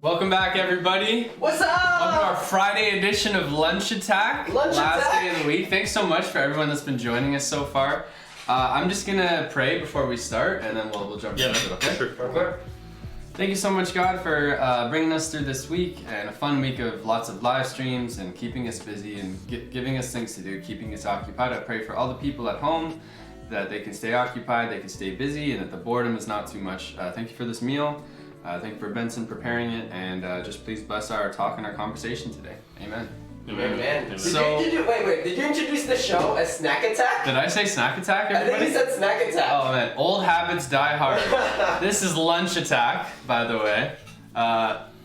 Welcome back, everybody. What's up? Welcome to our Friday edition of Lunch Attack. Last day of the week. Thanks so much for everyone that's been joining us so far. I'm just gonna pray before we start, and then we'll jump into it. Okay? Sure. Okay. Thank you so much, God, for bringing us through this week and a fun week of lots of live streams and keeping us busy and giving us things to do, keeping us occupied. I pray for all the people at home that they can stay occupied, they can stay busy, and that the boredom is not too much. Thank you for this meal. Thank you for Benson preparing it, and just please bless our talk and our conversation today. Amen. Amen. Man. So- Did you introduce the show as Snack Attack? Did I say snack attack? I think Everybody? you said Snack Attack. Oh man, old habits die hard. This is lunch attack, by the way.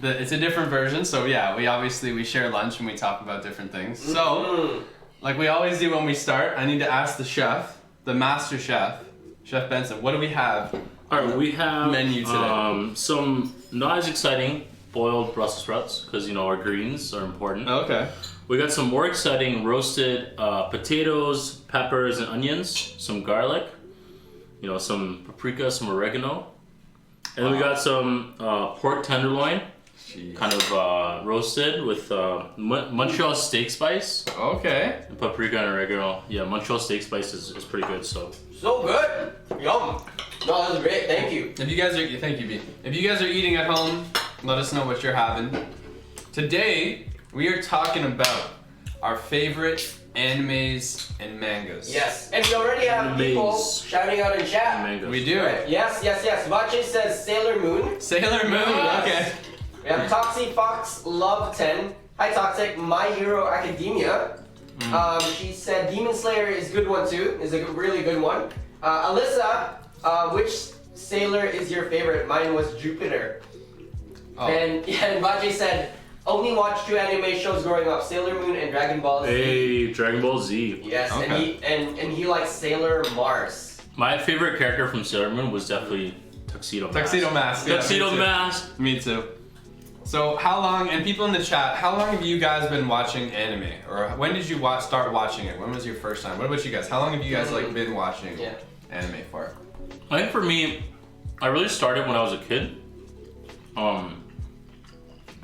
It's a different version, so yeah, we share lunch and we talk about different things. So, like we always do when we start, I need to ask the chef, the master chef, Chef Benson, what do we have? All right, we have Menu today. some not as exciting boiled Brussels sprouts because our greens are important. Okay. We got some more exciting roasted potatoes, peppers, and onions. Some garlic. Some paprika, some oregano, and then we got some pork tenderloin. Jeez. Kind of roasted with Montreal steak spice, Okay. and paprika and oregano. Yeah, Montreal steak spice is pretty good. So So good. Yum. No, that was great. Thank you. Thank you, B. If you guys are eating at home, let us know what you're having. Today, we are talking about our favorite animes and mangas. Yes. And we already have people Animes. shouting out in chat. mangoes. We do. Right. Yes. Vache says Sailor Moon. Sailor Moon, Yes. okay. We have Toxic Fox Love 10. Hi Toxic, My Hero Academia. She said Demon Slayer is a good one too. Is a really good one. Alyssa, which sailor is your favorite? Mine was Jupiter. Oh. And Vache said only watched 2 anime shows growing up: Sailor Moon and Dragon Ball Z. Hey, Dragon Ball Z. Yes, Okay. and he likes Sailor Mars. My favorite character from Sailor Moon was definitely Tuxedo Mask. Tuxedo Mask. yeah, Tuxedo me too. Mask. Me too. So how long, and people in the chat, how long have you guys been watching anime? Or when did you start watching it? When was your first time? What about you guys? How long have you guys been watching anime for? I think for me, I really started when I was a kid.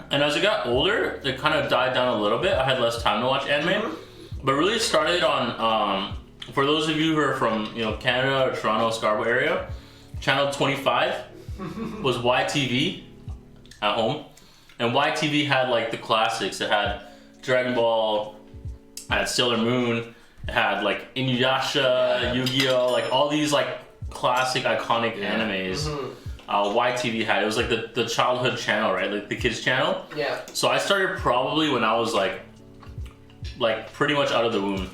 And as I got older, it kind of died down a little bit. I had less time to watch anime. But really it started on, for those of you who are from Canada or Toronto, Scarborough area, channel 25 was YTV at home. And YTV had like the classics. It had Dragon Ball, it had Sailor Moon, it had like Inuyasha, Yu-Gi-Oh, like all these like classic iconic animes. YTV had. It was like the childhood channel, right? Like the kids channel. Yeah. So I started probably when I was like pretty much out of the womb.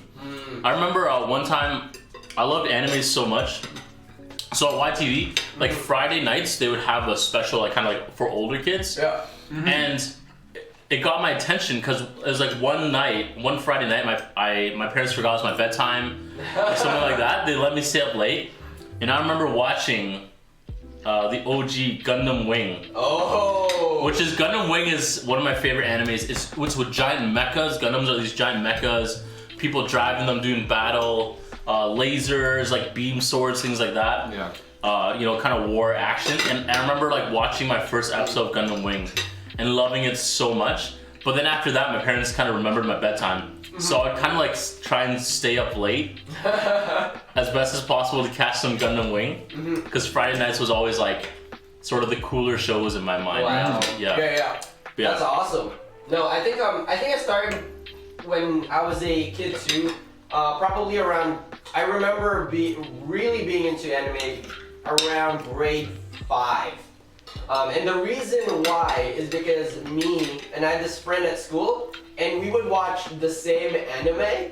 I remember one time I loved anime so much. So at YTV, like Friday nights, they would have a special like kind of like for older kids. Yeah. And it got my attention because it was like one Friday night, my parents forgot it was my bedtime, or something like that. They let me stay up late, and I remember watching the OG Gundam Wing. Oh. Which is Gundam Wing is one of my favorite animes. It's with giant mechas. Gundams are these giant mechas. People driving them, doing battle, lasers, like beam swords, things like that. Yeah. Kind of war action. And I remember like watching my first episode of Gundam Wing and loving it so much. But then after that, my parents kind of remembered my bedtime. So I'd kind of like try and stay up late as best as possible to catch some Gundam Wing. Because Friday nights was always like sort of the cooler shows in my mind. Wow. Yeah. That's awesome. No, I think I started when I was a kid too. Probably around. I remember really being into anime around grade 5. And the reason why is because me and I had this friend at school, and we would watch the same anime.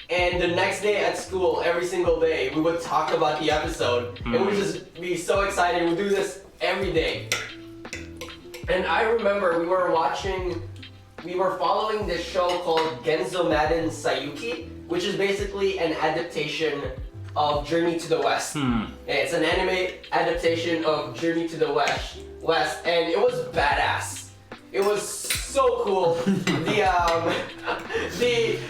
And the next day at school, every single day, we would talk about the episode. And we'd just be so excited. We'd do this every day. And I remember we were following this show called Genzo Maden Sayuki, which is basically an adaptation of Journey to the West. It's an anime adaptation of Journey to the West, and it was badass. It was so cool.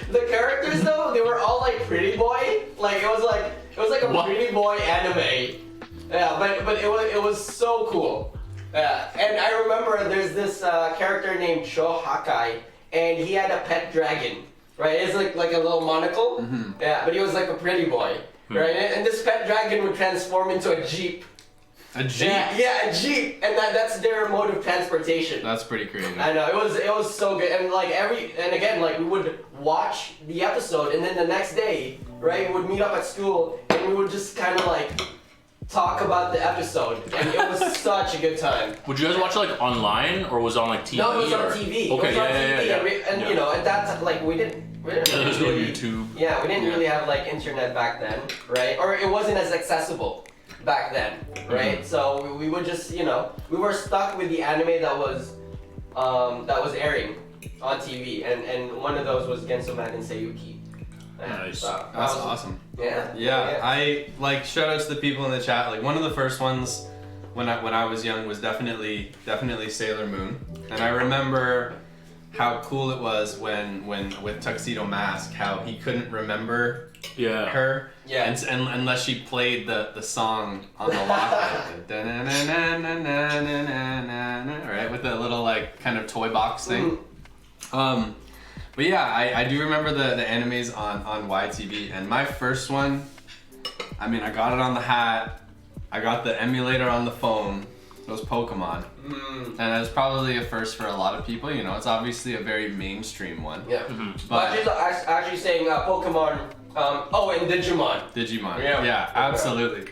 The characters though, they were all like pretty boy. Like it was like a pretty boy anime. Yeah, but it was so cool. And I remember there's this character named Cho Hakai, and he had a pet dragon. Right, it's like a little monocle. Yeah, but he was like a pretty boy. Right, and this pet dragon would transform into a jeep. A jeep? Yeah, a jeep, and that's their mode of transportation. That's pretty creative. I know, it was so good, and we would watch the episode, and then the next day, right, we would meet up at school, and we would just kind of like talk about the episode, and it was such a good time. Would you guys watch it like online or was it on like TV? No, it was on TV. Okay, it was on TV, yeah. and at that's like we didn't There's no really, YouTube. Yeah, we didn't really have like internet back then, right? Or it wasn't as accessible back then, right? So we would just, you know, we were stuck with the anime that was airing on TV, and one of those was Gensoman and Seiyuki. Nice. That's awesome. Yeah. I like shout out to the people in the chat. Like one of the first ones when I was young was definitely Sailor Moon, and I remember how cool it was when with Tuxedo Mask, how he couldn't remember her, and unless she played the song on the lock, right, with the little like kind of toy box thing. But yeah, I do remember the animes on YTV, and my first one, I mean, I got it on the hat, I got the emulator on the phone. It was Pokemon, and it was probably a first for a lot of people. You know, it's obviously a very mainstream one. Yeah. But actually saying Pokemon. And Digimon. Digimon. Yeah. Yeah, absolutely.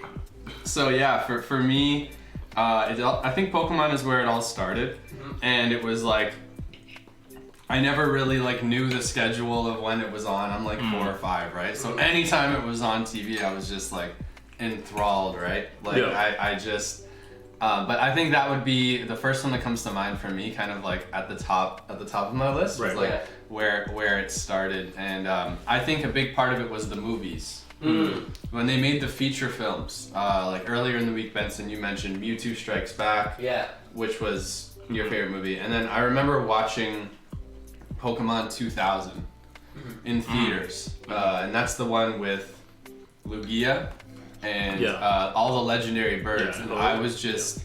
So yeah, for me, I think Pokemon is where it all started, and it was like I never really like knew the schedule of when it was on. I'm like 4 or 5, right? So anytime it was on TV, I was just like enthralled, right? Like I just. But I think that would be the first one that comes to mind for me, kind of like at the top of my list, was like where it started, and I think a big part of it was the movies. When they made the feature films, like earlier in the week, Benson, you mentioned Mewtwo Strikes Back, which was your favorite movie, and then I remember watching Pokemon 2000 in theaters, and that's the one with Lugia and all the legendary birds, and I was just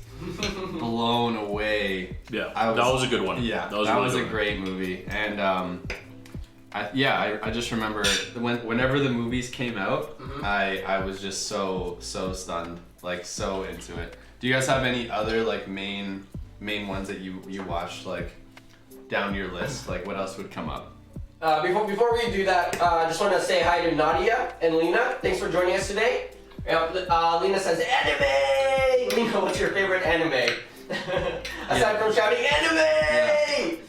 blown away. That was a good one. Yeah, that was a great movie, and I just remember whenever the movies came out, I was just so stunned, like so into it. Do you guys have any other like main ones that you watched like down your list? Like what else would come up? Before we do that, I just want to say hi to Nadia and Lena. Thanks for joining us today. Lena says, anime! Lena, what's your favorite anime? Aside from shouting, anime!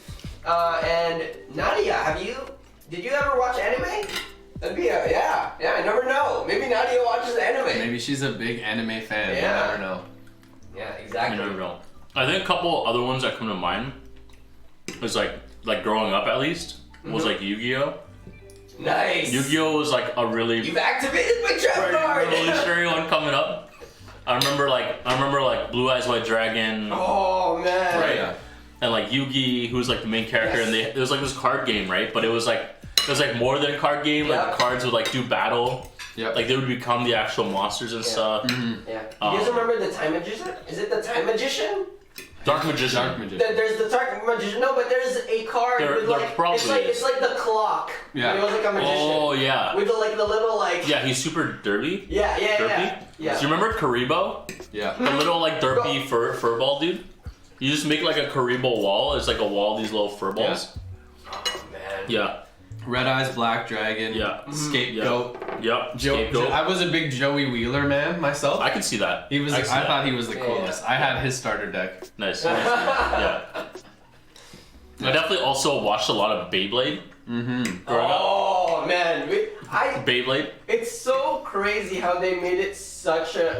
And Nadia, did you ever watch anime? That'd be I never know. Maybe Nadia watches anime. Maybe she's a big anime fan. You never know. Yeah, exactly. You never know. I think a couple other ones that come to mind was like growing up at least, was like Yu-Gi-Oh! Nice. Yu-Gi-Oh! Was like a really... You've activated my trap card! revolutionary one coming up. I remember like Blue Eyes White Dragon. Oh man. Right. Yeah. And like Yugi, who was like the main character, and it was like this card game, right? But it was like more than a card game. Like the cards would like do battle. Yep. Like they would become the actual monsters and stuff. Yeah. You guys remember the Time Magician? Is it the Time Magician? Dark Magician. There's the Dark Magician. No, but there's a card with like it's like the clock. Yeah. It was like a magician. Oh yeah. With the little like. Yeah, he's super derpy. Yeah. Do you remember Karibo? Yeah. The little like derpy fur ball dude. You just make like a Karibo wall. It's like a wall of these little fur balls. Oh man. Yeah. Red Eyes Black Dragon. Yeah. Scapegoat. Yep. Scapegoat. I was a big Joey Wheeler man myself. I could see that. He was. I thought he was the coolest. Yeah. I had his starter deck. Nice. Yeah. I definitely also watched a lot of Beyblade. Oh man, Beyblade. It's so crazy how they made it such a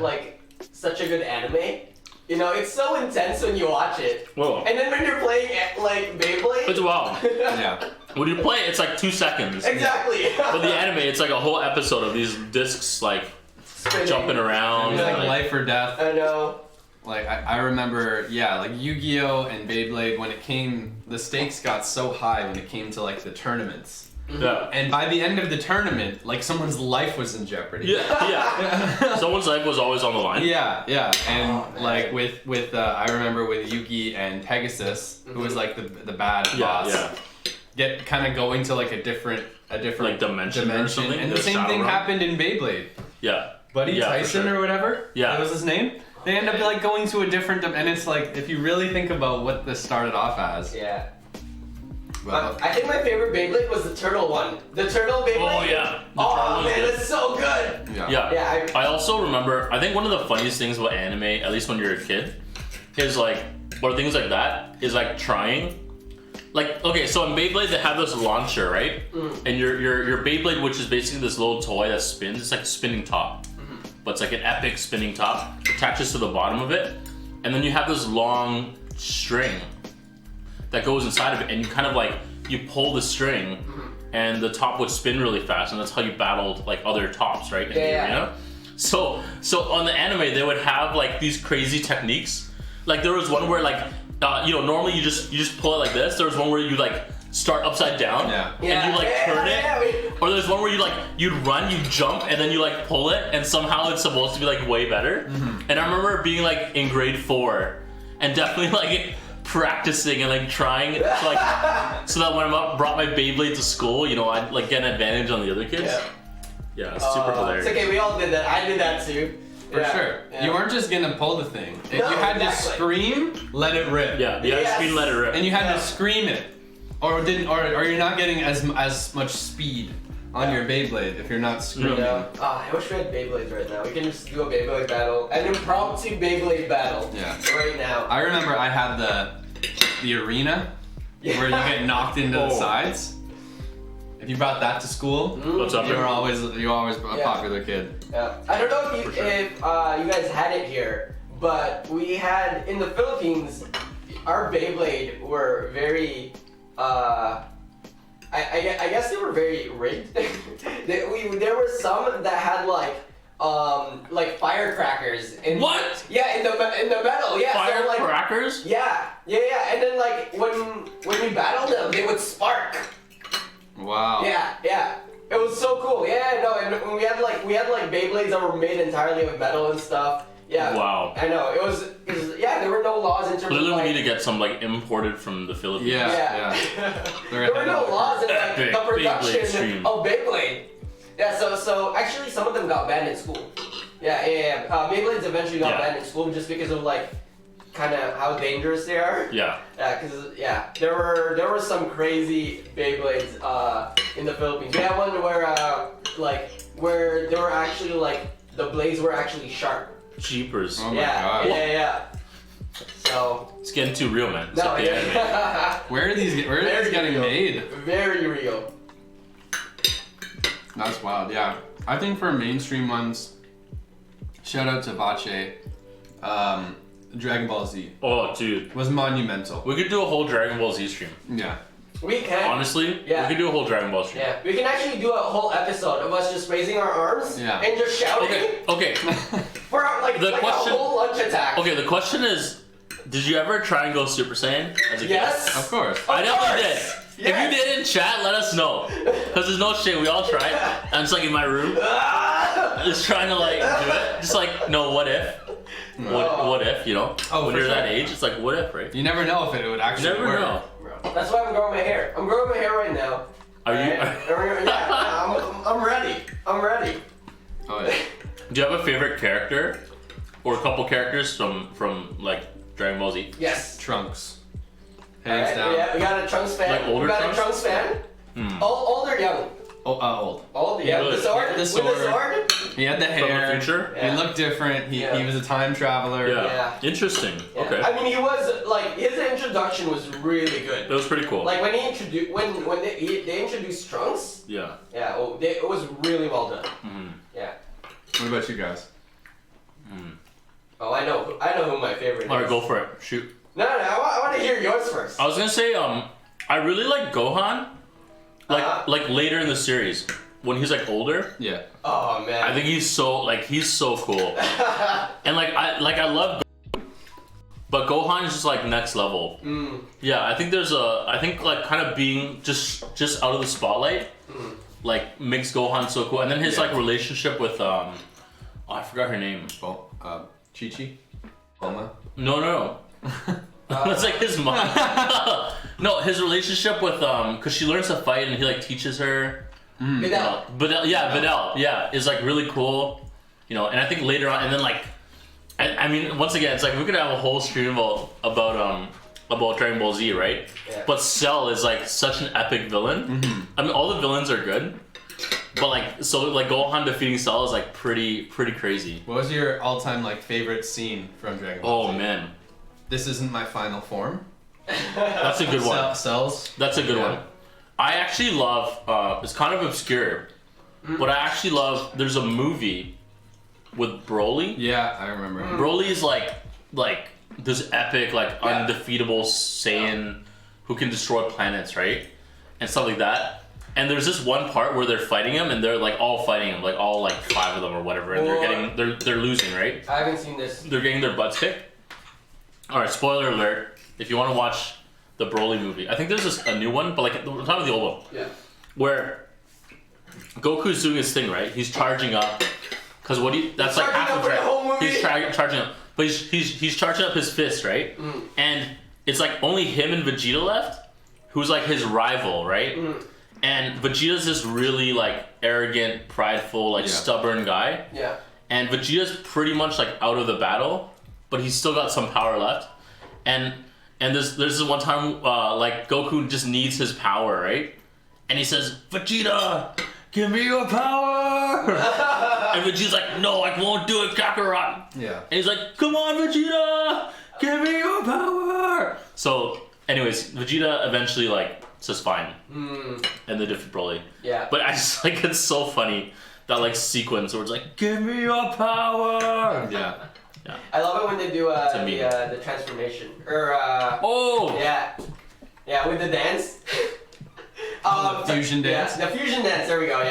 good anime. You know, it's so intense when you watch it. Whoa. And then when you're playing like Beyblade. It's wild. Yeah. When you play it, it's like 2 seconds. Exactly. But the anime, it's like a whole episode of these discs like Spinning. jumping around. It's like life or death. I know. Like I remember, like Yu-Gi-Oh! And Beyblade, when it came, the stakes got so high when it came to like the tournaments. Yeah. And by the end of the tournament, like someone's life was in jeopardy. Yeah. Someone's life was always on the line. Yeah. And like with I remember with Yugi and Pegasus, who was like the bad boss. Yeah. Kind of going to like a different like dimension or something. And the same thing happened in Beyblade. Yeah. Buddy Tyson or whatever. Yeah. That was his name. They end up like going to a different and it's like if you really think about what this started off as. Yeah. Well, I think my favorite Beyblade was the turtle one. The turtle Beyblade. Oh yeah. Oh man, that's so good. Yeah. I also remember. I think one of the funniest things about anime, at least when you're a kid, is like, or things like that, is like trying like, okay, so in Beyblade they have this launcher, right? And your Beyblade, which is basically this little toy that spins, it's like a spinning top. But it's like an epic spinning top, attaches to the bottom of it. And then you have this long string that goes inside of it, and you kind of like, you pull the string and the top would spin really fast, and that's how you battled like other tops, right? In the arena. So on the anime they would have like these crazy techniques. Like there was one where like, normally you just pull it like this. There was one where you like start upside down and you like turn it. Or there's one where you'd run, you jump, and then you like pull it, and somehow it's supposed to be like way better. And I remember being like in grade 4 and definitely like practicing and like trying to like so that when I brought my Beyblade to school, I'd like get an advantage on the other kids. Yeah, it's super hilarious. It's okay, we all did that. I did that too. For sure. You weren't just gonna pull the thing. If you had to scream, let it rip. Yeah, you had to scream, let it rip. And you had to scream it. Or you're not getting as much speed on your Beyblade if you're not screaming. I wish we had Beyblades right now. We can just do a Beyblade battle, an impromptu Beyblade battle. Right now. I remember I had the arena where you get knocked into the sides. If you brought that to school, what's up? You're always a popular kid. Yeah. I don't know if you guys had it here, but we had in the Philippines, our Beyblade were very. I guess they were very rigged. There were some that had like firecrackers in what? Yeah, in the metal. Yeah, firecrackers. So, yeah, and then like when we battled them, they would spark. Wow. Yeah. It was so cool. Yeah, no, and we had like Beyblades that were made entirely of metal and stuff. Yeah. Wow. I know. It was there were no laws in terms Clearly of we need to get some like imported from the Philippines. Yeah. There were no laws in like the production of Beyblade. Yeah, so actually some of them got banned in school. Yeah. Beyblades eventually got banned in school just because of like kind of how dangerous they are. Yeah. Yeah, because there were some crazy Beyblades in the Philippines. We had one where they were actually like the blades were actually sharp. Jeepers. Oh my god. Yeah. So it's getting too real, man. It's no, Where are these getting made? Very real. That's wild. Yeah, I think for mainstream ones, shout out to Vache. Dragon Ball Z. Oh, dude. Was monumental. We could do a whole Dragon Ball Z stream. Yeah. We can. Honestly, we could do a whole Dragon Ball stream. Yeah, we can actually do a whole episode of us just raising our arms and just shouting. Okay. For like a whole lunch attack. Okay, the question is, did you ever try and go Super Saiyan as a kid? Yes. Of course. I definitely did. Yes. If you did in chat, let us know. Because there's no shit, we all tried. I'm just like in my room. Just trying to like do it. Just like, no, what if? What if, when you're that age, it's like, what if, right? You never know if it would actually work. You never know. That's why I'm growing my hair. I'm growing my hair right now. Are you? I'm ready. Oh yeah. Do you have a favorite character? Or a couple characters from like Dragon Ball Z? Yes. Trunks. Hands down. Yeah, we got a Trunks fan. Like older Trunks fan. Old or young? Old. Old, yeah. Really? With the sword? With the sword. He had the hair. From the future? He looked different. He was a time traveler. Yeah. Interesting. Yeah. Okay. I mean, he was like his introduction was really good. It was pretty cool. Like when he introduced when they introduced Trunks. Yeah. Yeah. It was really well done. Mm-hmm. Yeah. What about you guys? Oh, I know who my favorite is. Alright, go for it. Shoot. No, I want to hear yours first. I was gonna say, I really like Gohan. Like later in the series. When he's like older. Yeah. Oh man. I think he's so cool. And I love Gohan, but Gohan is just like next level. Yeah, I think like kind of being just out of the spotlight like makes Gohan so cool. And then his like relationship with I forgot her name. Chi-Chi? Bulma? No. That's like his mom. No, his relationship with because she learns to fight and he like teaches her. Videl. Videl. Yeah, is like really cool. And I think later on, and then like, I mean, once again, it's like we could have a whole stream about Dragon Ball Z, right? Yeah. But Cell is like such an epic villain. I mean, all the villains are good. But like Gohan defeating Cell is like pretty crazy. What was your all-time like favorite scene from Dragon Ball Z? Oh man. This isn't my final form. That's a good one. Cells. That's a good Yeah. one. I actually love. It's kind of obscure, but I actually love. There's a movie with Broly. Yeah, I remember. Broly's like this epic, like undefeatable Saiyan who can destroy planets, right? And stuff like that. And there's this one part where they're fighting him, and they're like all fighting him, like all like 5 of them or whatever, and they're losing, right? I haven't seen this. They're getting their butts kicked. All right, spoiler alert. If you want to watch the Broly movie, I think there's a new one, but like we're talking about the old one, Yeah. where Goku's doing his thing, right? He's charging up, because that's like half of the whole movie. He's charging up, but he's charging up his fist, right? And it's like only him and Vegeta left, who's like his rival, right? And Vegeta's this really like arrogant, prideful, like stubborn guy. Yeah. And Vegeta's pretty much like out of the battle, but he's still got some power left. And there's this one time like Goku just needs his power, right? And he says, "Vegeta, give me your power!" And Vegeta's like, "No, I won't do it, Kakarot." Yeah. And he's like, "Come on, Vegeta, give me your power!" So, anyways, Vegeta eventually like says fine, and they defeat Broly. Yeah. But I just like it's so funny that like sequence where it's like, "Give me your power!" Yeah. I love it when they do a meme. the transformation or Oh. yeah with the dance. The fusion dance. Yeah, the fusion dance. There we go.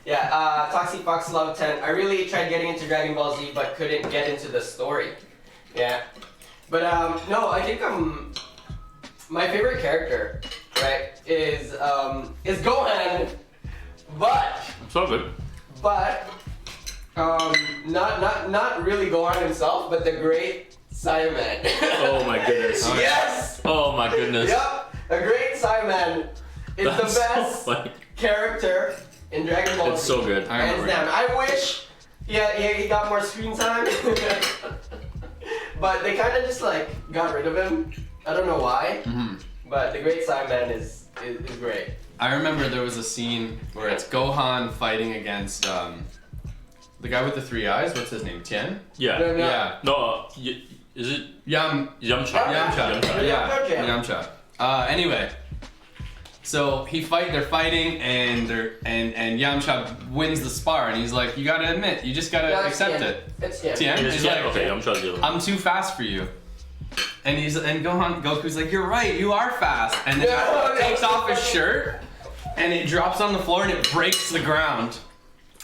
Yeah. Toxic Fox Love 10. I really tried getting into Dragon Ball Z, but couldn't get into the story. Yeah. But no, I think my favorite character, right, is Gohan, but So good. not really Gohan himself, but the great Saiyaman. Oh my goodness. Yes. Oh my goodness. Yep. A great Saiyaman is That's the best so funny. character in Dragon Ball Z. It's so good. I Hands remember. down. I wish he got more screen time. But they kind of just like got rid of him. I don't know why. But the great Saiyaman is great. I remember there was a scene where it's Gohan fighting against the guy with the 3 eyes. What's his name? Tien? Yeah. No. Yeah. No. Is it Yamcha. Yamcha? Yamcha. Yeah. Yamcha. Yamcha. Anyway, so they're fighting, and Yamcha wins the spar, and he's like, "You gotta admit, you just gotta accept it." It's Tien? It is He's Tien. like, Okay, Yamcha's the other one. "I'm too fast for you." And Goku's like, "You're right, you are fast." And then No. takes off his shirt, and it drops on the floor, and it breaks the ground.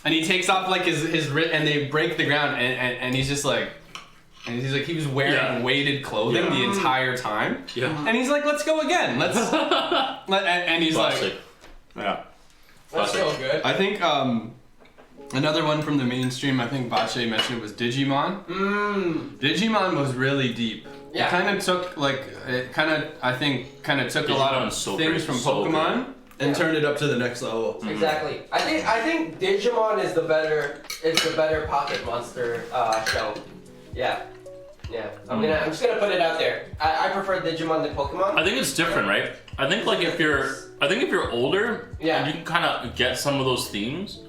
And he takes off like his wrist, and they break the ground, and he's just like, he was wearing weighted clothing the entire time. Yeah. And he's like, "Let's go again. Let's." and he's Classic. like, "Yeah." That's so good. I think another one from the mainstream, I think Bache mentioned it, was Digimon. Digimon was really deep. Yeah. It kind of took took a lot of Digimon's so things great, from so Pokemon and Yeah. turned it up to the next level. Exactly. I think Digimon is the better Pocket Monster show. Yeah. I'm just gonna put it out there. I prefer Digimon than Pokemon. I think it's different, right? I think like if you're older, Yeah. and you can kind of get some of those themes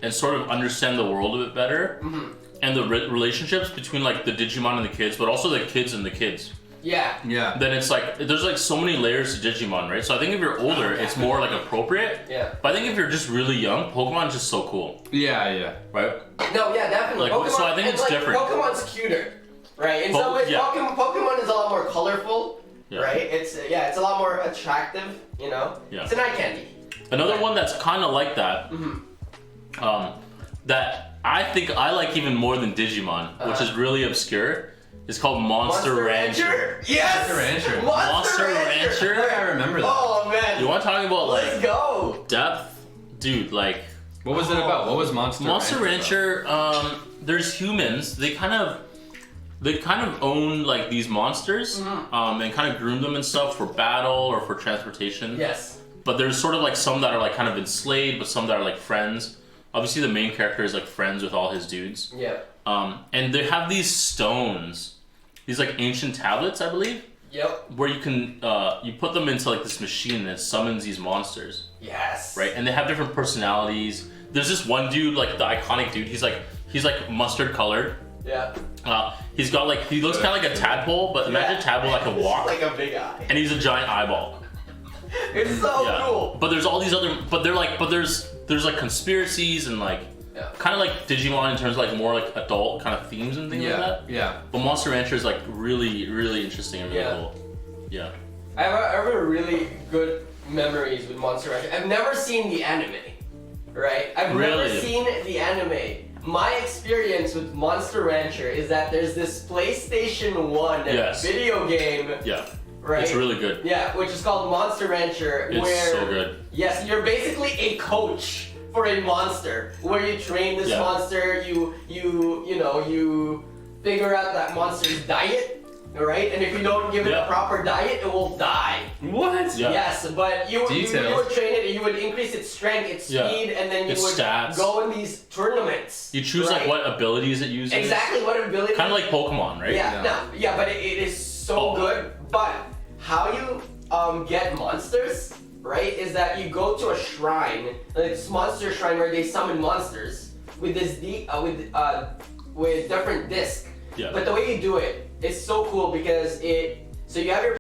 and sort of understand the world a bit better, and the relationships between like the Digimon and the kids, but also the kids and the kids. Yeah. Yeah. Then it's like there's like so many layers to Digimon, right? So I think if you're older, it's more like appropriate. Yeah. But I think if you're just really young, Pokemon's just so cool, Yeah. right? No, yeah, definitely. Like, so I think and, it's like, different. Pokemon's cuter, right? In some ways, yeah. Pokemon is a lot more colorful, Yeah. right? It's a lot more attractive, you know. Yeah. It's an eye candy. Another one that's kind of like that, that I think I like even more than Digimon, which is really obscure, is called Monster Rancher. Yes. Monster Rancher. Monster Rancher? I remember that. Oh man. You want to talk about Let's like go. depth, dude? Like What was it about? What was Monster Rancher. There's humans. They kind of own like these monsters, and kind of groom them and stuff for battle or for transportation. Yes. But there's sort of like some that are like kind of enslaved, but some that are like friends. Obviously, the main character is like friends with all his dudes. Yeah. And they have these stones, these like ancient tablets, I believe, Yep. where you can you put them into like this machine and it summons these monsters, Yes. right? And they have different personalities. There's this one dude, like the iconic dude. He's like mustard colored, Yeah. He's got like, he looks kind of like a tadpole, but imagine a tadpole that can walk. Like a big eye. And he's a giant eyeball. It's so cool. But there's all these other, there's like conspiracies and like, kind of like Digimon in terms of like more like adult kind of themes and things like that. Yeah. But Monster Rancher is like really, really interesting and really cool. Yeah. I have a really good memories with Monster Rancher. I've never seen the anime, right? I've never seen the anime. My experience with Monster Rancher is that there's this PlayStation 1 video game. Yeah. Right? It's really good. Yeah, which is called Monster Rancher. It's so good. Yes, you're basically a coach for a monster, where you train this monster, you figure out that monster's diet, right? And if you don't give it a proper diet, it will die. What? Yeah. Yes, but you would train it, and you would increase its strength, its speed, and then you would go in these tournaments. You choose like what abilities it uses. Exactly, what abilities. Kind of like Pokemon, right? Yeah, but it is so good. But how you get monsters, right, is that you go to a shrine, like this monster shrine where they summon monsters with this with different discs. Yeah. But the way you do it is so cool because so you have your